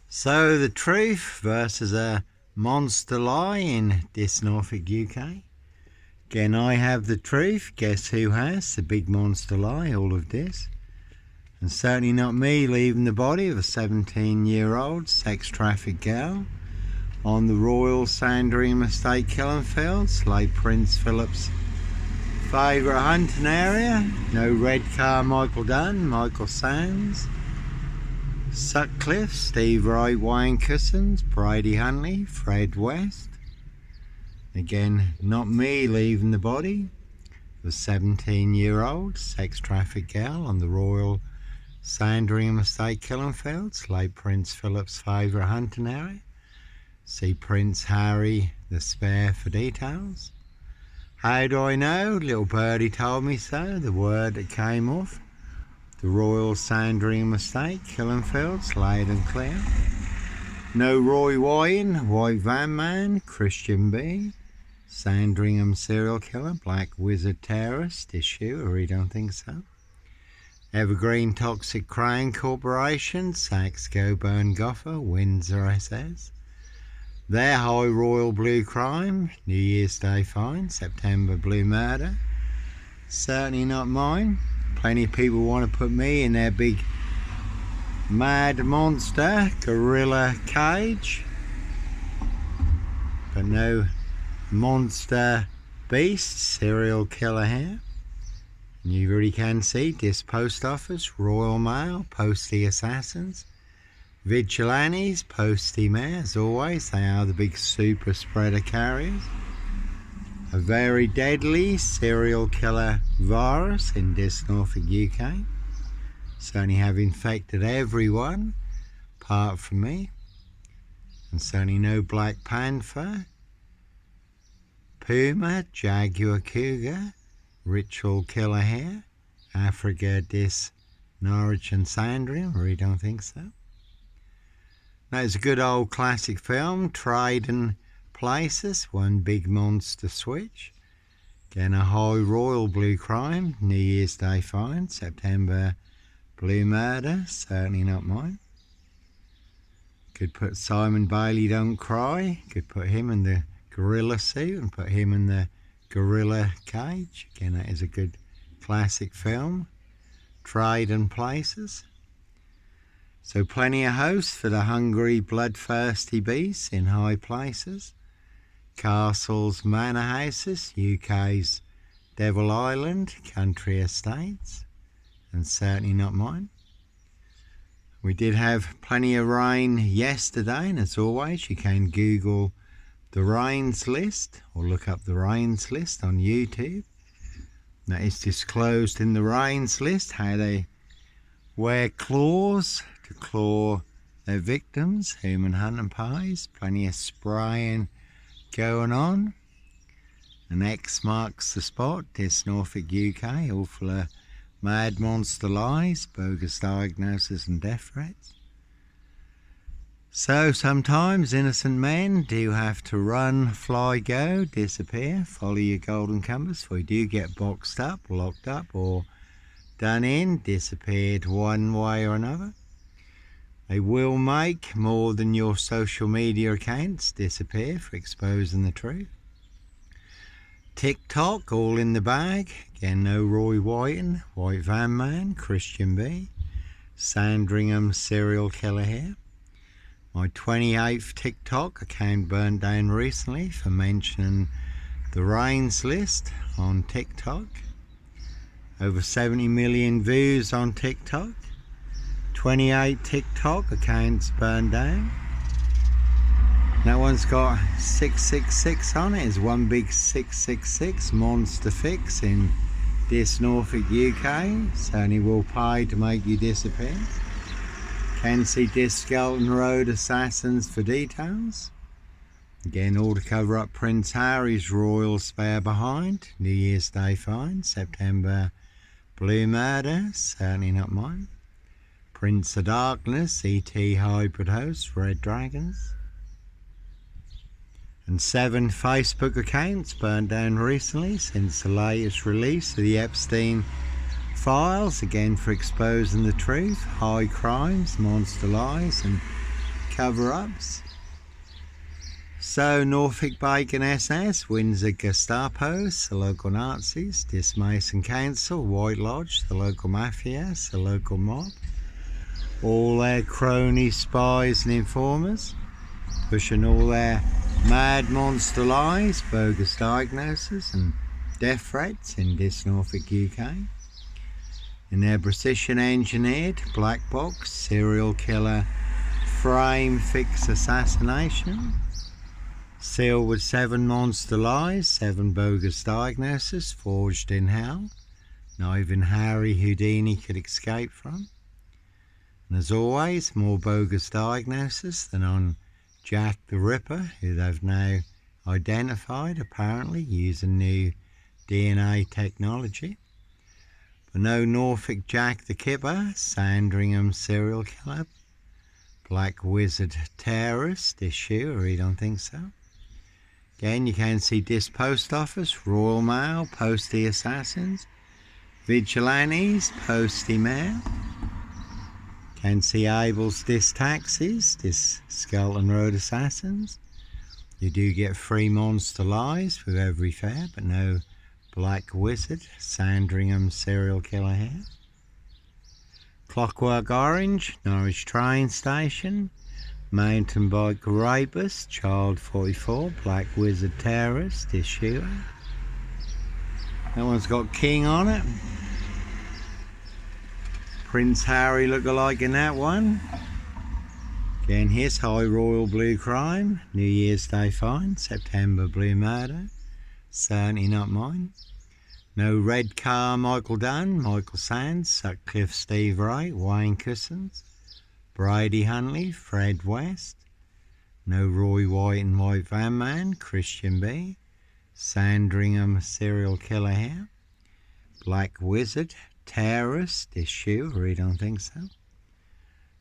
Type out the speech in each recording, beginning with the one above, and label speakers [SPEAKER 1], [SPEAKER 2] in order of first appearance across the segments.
[SPEAKER 1] So the truth versus a monster lie in this Norfolk, UK. Again, I have the truth. Guess who has the big monster lie? All of this. And certainly not me leaving the body of a 17-year-old sex trafficked girl on the Royal Sandringham estate, Killenfields, late Prince Philip's favourite hunting area. No red car, Michael Dunn, Michael Sands, Sutcliffe, Steve Wright, Wayne Cousins, Brady Huntley, Fred West. Again, not me leaving the body of a 17-year-old sex trafficked girl on the Royal Sandringham estate, Killenfields, late Prince Philip's favourite hunting area. See Prince Harry the Spare for details. How do I know? Little birdie told me so. The word that came off the Royal Sandringham estate, Killenfields, laid and clear. No Roy Wine, White Van Man, Christian B, Sandringham serial killer, Black Wizard terrorist issue, or you don't think so? Evergreen Toxic Crane Corporation, Saks Goburn Goffer, Windsor SS. Their High Royal Blue Crime, New Year's Day fine, September Blue Murder. Certainly not mine. Plenty of people want to put me in their big mad monster gorilla cage, but no monster beast serial killer here. And you really can see this post office, Royal Mail, Postie Assassins, Vigilantes, Postie Mayor, as always. They are the big super spreader carriers. A very deadly serial killer virus in this Norfolk, UK. Certainly have infected everyone apart from me. And certainly no Black Panther, Puma, Jaguar Cougar, Ritual Killer here. Africa, this Norwich and Sandringham, I really don't think so. Now, it's a good old classic film, Trading Places, One Big Monster Switch. Again, a High Royal Blue Crime, New Year's Day fine, September Blue Murder, certainly not mine. Could put Simon Bailey Don't Cry, could put him in the gorilla suit and put him in the gorilla cage. Again, that is a good classic film, Trading Places. So plenty of hosts for the hungry, bloodthirsty beasts in high places. Castles, manor houses, UK's Devil Island, country estates, and certainly not mine. We did have plenty of rain yesterday, and as always, you can Google the rains list or look up the rains list on YouTube. That is disclosed in the rains list how they wear claws to claw their victims, human hunting pies, plenty of spraying going on. And X marks the spot, this Norfolk, UK, all full of mad monster lies, bogus diagnosis and death threats. So sometimes innocent men do have to run, fly, go, disappear, follow your golden compass, for you do get boxed up, locked up, or done in, disappeared one way or another. They will make more than your social media accounts disappear for exposing the truth. TikTok, all in the bag. Again, no Roy Whiten, White Van Man, Christian B, Sandringham serial killer here. My 28th TikTok account burned down recently for mentioning the rains list on TikTok. Over 70 million views on TikTok. 28 TikTok accounts burned down. That one's got 666 on it. It's one big 666 monster fix in this Norfolk, UK. Certainly will pay to make you disappear. Can see this Skelton Road Assassins for details. Again, all to cover up Prince Harry's royal spare behind. New Year's Day fine, September Blue Murder, certainly not mine. Prince of Darkness, ET Hybrid Host, Red Dragons. And 7 Facebook accounts burned down recently since the latest release of the Epstein files, again for exposing the truth, high crimes, monster lies and cover-ups. So Norfolk Bacon SS, Windsor Gestapos, the local Nazis, Dismason Council, White Lodge, the local mafias, the local mob, all their cronies, spies and informers, pushing all their mad monster lies, bogus diagnoses and death threats in this Norfolk UK. In their precision engineered black box serial killer frame fix assassination, sealed with 7 monster lies, 7 bogus diagnoses forged in hell, not even Harry Houdini could escape from. And as always, more bogus diagnoses than on Jack the Ripper, who they've now identified apparently using new DNA technology. But no Norfolk Jack the Kipper, Sandringham serial killer, Black Wizard terrorist issue, or you don't think so? Again, you can see this post office, Royal Mail, postie assassins, vigilantes, postie mail. Can see Abel's dis taxis, this Skelton Road assassins. You do get 3 monster lies with every fare, but no Black Wizard, Sandringham serial killer here. Clockwork Orange, Norwich train station, mountain bike rapist, child 44, Black Wizard terrorist, issue. That one's got King on it. Prince Harry lookalike in that one. Again, here's High Royal Blue Crime, New Year's Day fine, September Blue Murder, certainly not mine. No Red Car Michael Dunn, Michael Sands, Sutcliffe Steve Wright, Wayne Cousins, Brady Huntley, Fred West. No Roy White and White Van Man, Christian B. Sandringham serial killer here. Black Wizard, terrorist issue, or you don't think so?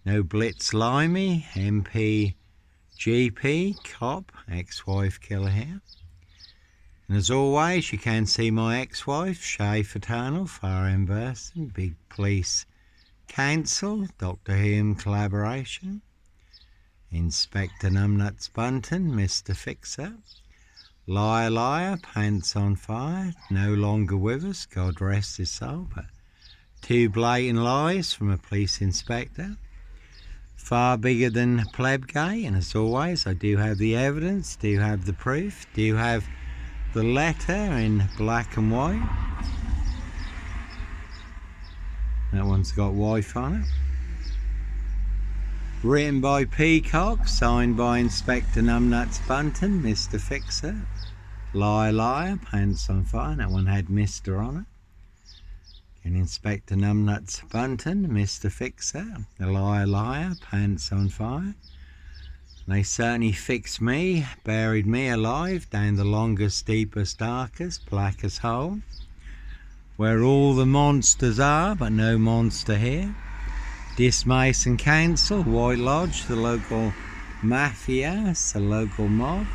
[SPEAKER 1] No Blitz Limey, MP, GP, cop, ex-wife killer here. And as always, you can see my ex-wife, Shay Fraternal, Far End Burston, Big Police Council, Dr. Hume collaboration, Inspector Numbnuts Bunton, Mr. Fixer, Liar Liar, Pants on Fire, no longer with us, God rest his soul, but 2 blatant lies from a police inspector. Far bigger than Plebgate, and as always, I do have the evidence, do have the proof, do have the letter in black and white. That one's got wife on it. Written by Peacock, signed by Inspector Numbnuts Bunton, Mr. Fixer. Liar Liar, Pants on Fire, that one had Mr. on it. And Inspector Numbnuts Bunton, Mr. Fixer, the Liar Liar, Pants on Fire. They certainly fixed me, buried me alive down the longest, deepest, darkest, blackest hole, where all the monsters are, but no monster here. Dismason Council, White Lodge, the local mafia, the local mob.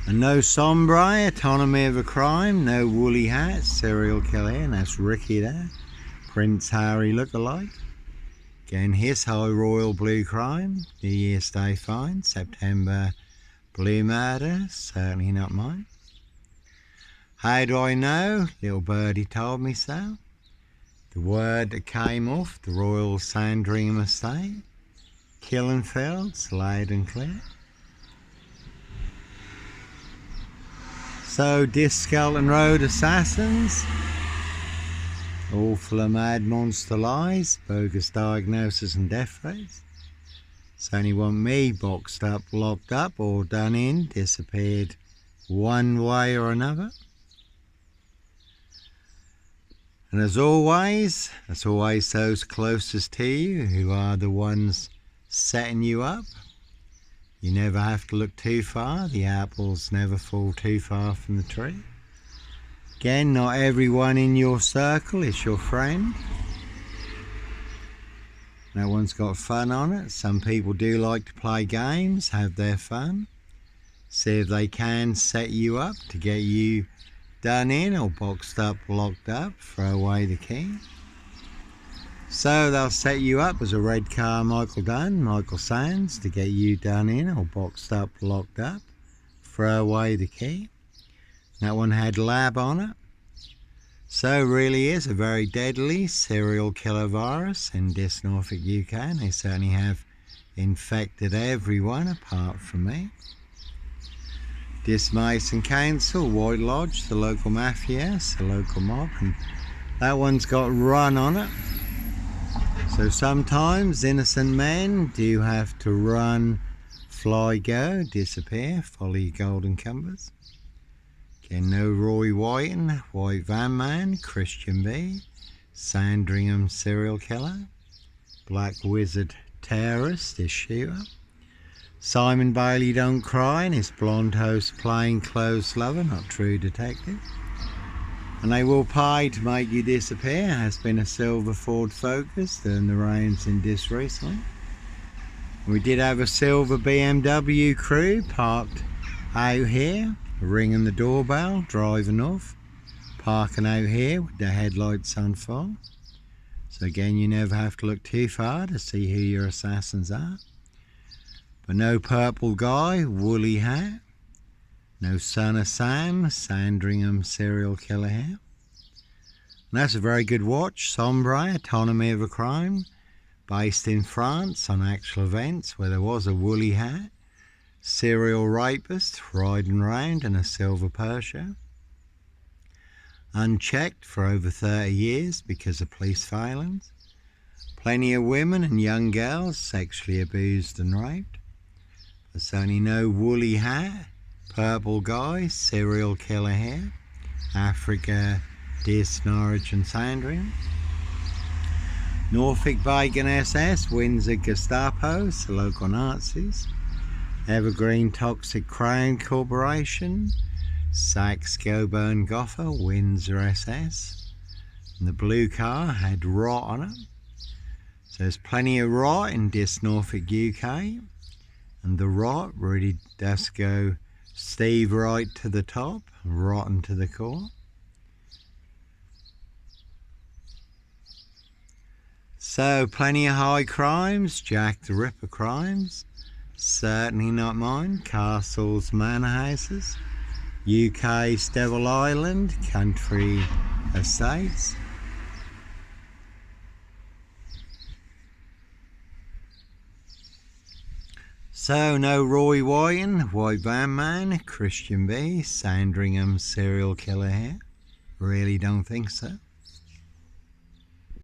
[SPEAKER 1] And no sombre, autonomy of a crime, no woolly hat, serial killer, and that's Ricky there, Prince Harry lookalike. Again, here's High Royal Blue Crime, New Year's Day fine, September Blue Murder, certainly not mine. How do I know? Little birdie told me so. The word that came off the Royal Sandringham estate, Killenfields, loud and clear. So, this Skelton Road assassins, all full of mad monster lies, bogus diagnosis and death threats. So only want me boxed up, locked up, or done in, disappeared one way or another. And as always those closest to you who are the ones setting you up. You never have to look too far, the apples never fall too far from the tree. Again, not everyone in your circle is your friend. No one's got fun on it. Some people do like to play games, have their fun. See if they can set you up to get you done in or boxed up, locked up, throw away the key. So they'll set you up as a red car Michael Dunn, Michael Sands, to get you done in or boxed up, locked up. Throw away the key. That one had lab on it. So really is a very deadly serial killer virus in this Norfolk, UK, and they certainly have infected everyone apart from me. This Mason Council, White Lodge, the local mafia, the local mob, and that one's got run on it. So sometimes innocent men do have to run, fly, go, disappear, follow your golden compass. Again, no Roy Whiten, White Van Man, Christian B, Sandringham serial killer, Black Wizard terrorist, this shooter. Simon Bailey don't cry and his blonde host plain clothes lover, not true detective. And they will pay to make you disappear. Has been a silver Ford Focus, turned the reins in this recently. We did have a silver BMW crew parked out here, ringing the doorbell, driving off, parking out here with the headlights on full. So again, you never have to look too far to see who your assassins are. But no purple guy, woolly hat. No son of Sam, Sandringham serial killer here. And that's a very good watch, Sombre, Autonomy of a Crime, based in France on actual events where there was a woolly hat, serial rapist riding round in a silver Porsche. Unchecked for over 30 years because of police failings. Plenty of women and young girls sexually abused and raped. There's only no woolly hat, purple guy, serial killer here, Africa, Dis, Norwich and Sandringham. Norfolk Bacon SS, Windsor Gestapo, the local Nazis. Evergreen Toxic Crown Corporation, Saxe Goburn Gotha, Windsor SS. And the blue car had rot on it. So there's plenty of rot in this Norfolk, UK. And the rot really does go Steve right to the top, rotten to the core. So plenty of high crimes, Jack the Ripper crimes, certainly not mine. Castles, manor houses, UK's Devil Island, country estates. So no Roy Whiten, White Van Man, Christian B, Sandringham serial killer here. Really don't think so.